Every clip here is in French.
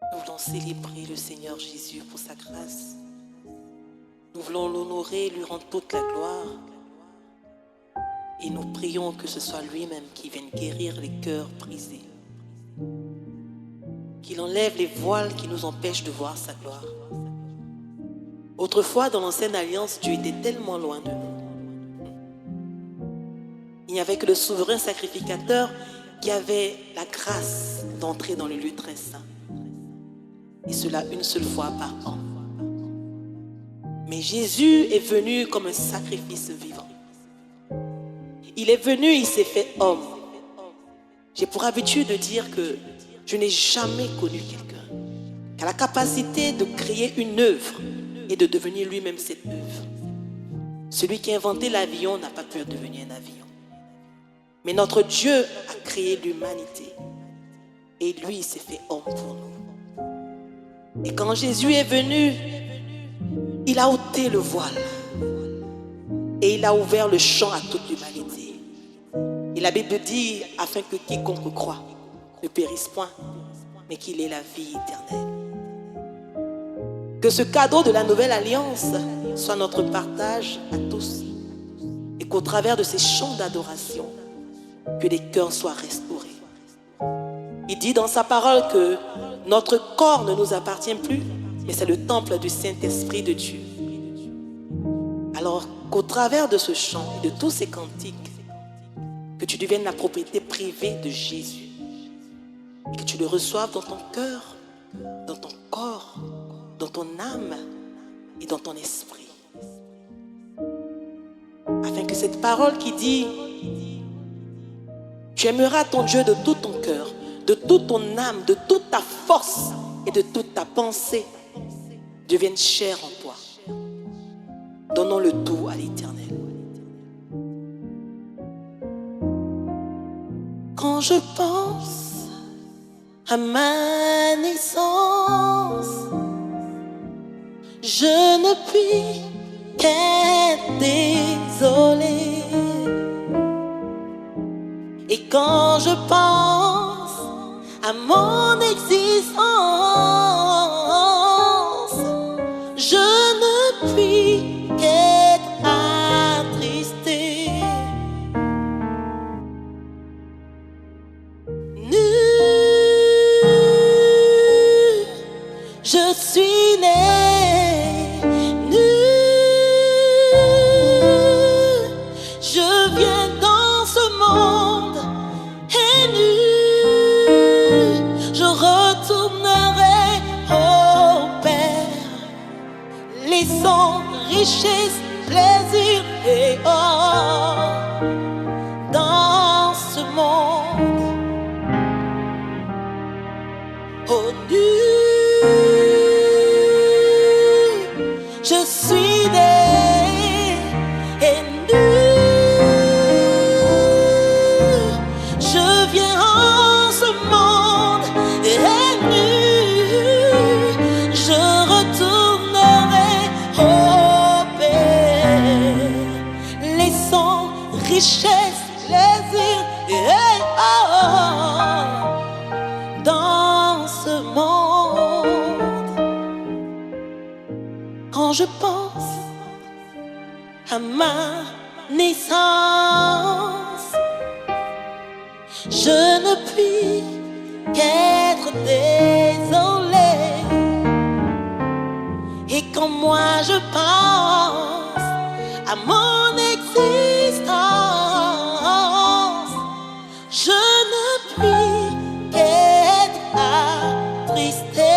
Nous voulons célébrer le Seigneur Jésus pour sa grâce. Nous voulons l'honorer, lui rendre toute la gloire. Et nous prions que ce soit lui-même qui vienne guérir les cœurs brisés. Qu'il enlève les voiles qui nous empêchent de voir sa gloire. Autrefois, dans l'ancienne alliance, Dieu était tellement loin de nous. Il n'y avait que le souverain sacrificateur qui avait la grâce d'entrer dans le lieu très saint. Et cela une seule fois par an. Mais Jésus est venu comme un sacrifice vivant. Il est venu, il s'est fait homme. J'ai pour habitude de dire que je n'ai jamais connu quelqu'un qui a la capacité de créer une œuvre et de devenir lui-même cette œuvre. Celui qui a inventé l'avion n'a pas pu devenir un avion. Mais notre Dieu a créé l'humanité. Et lui, il s'est fait homme pour nous. Et quand Jésus est venu, il a ôté le voile. Et il a ouvert le champ à toute l'humanité. Et la Bible dit, afin que quiconque croit ne périsse point, mais qu'il ait la vie éternelle. Que ce cadeau de la nouvelle alliance soit notre partage à tous. Et qu'au travers de ces chants d'adoration, que les cœurs soient restaurés. Il dit dans sa parole que notre corps ne nous appartient plus, mais c'est le temple du Saint-Esprit de Dieu. Alors qu'au travers de ce chant et de tous ces cantiques, que tu deviennes la propriété privée de Jésus et que tu le reçoives dans ton cœur, dans ton corps, dans ton âme et dans ton esprit. Afin que cette parole qui dit tu aimeras ton Dieu de tout ton cœur, de toute ton âme, de toute ta force et de toute ta pensée devienne chair en toi. Donnons le tout à l'Éternel. Quand je pense à ma naissance, je ne puis qu'être désolée. Et quand je pense à mon existence, je ne puis qu'être attristée. Je suis née nue, je viens dans ce monde et nue, je retournerai au Père, laissant richesse, plaisir et or dans ce monde. Oh nu, je suis née et nue, je viens en ce monde et nue, je retournerai au Père, laissant richesse, plaisir et or dans ce monde. Quand je pense à ma naissance, je ne puis qu'être désolée. Et quand moi je pense à mon existence, je ne puis qu'être attristée.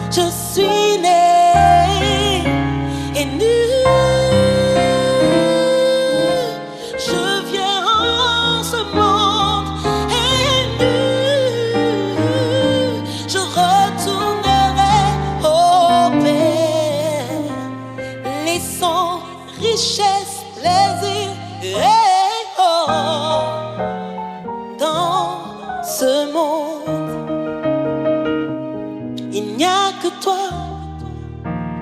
Je suis née et nue, je viens en ce monde et nue, je retournerai au Père, laissant richesse, plaisir et or dans ce monde. Il n'y a que toi,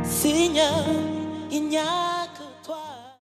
Seigneur, il n'y a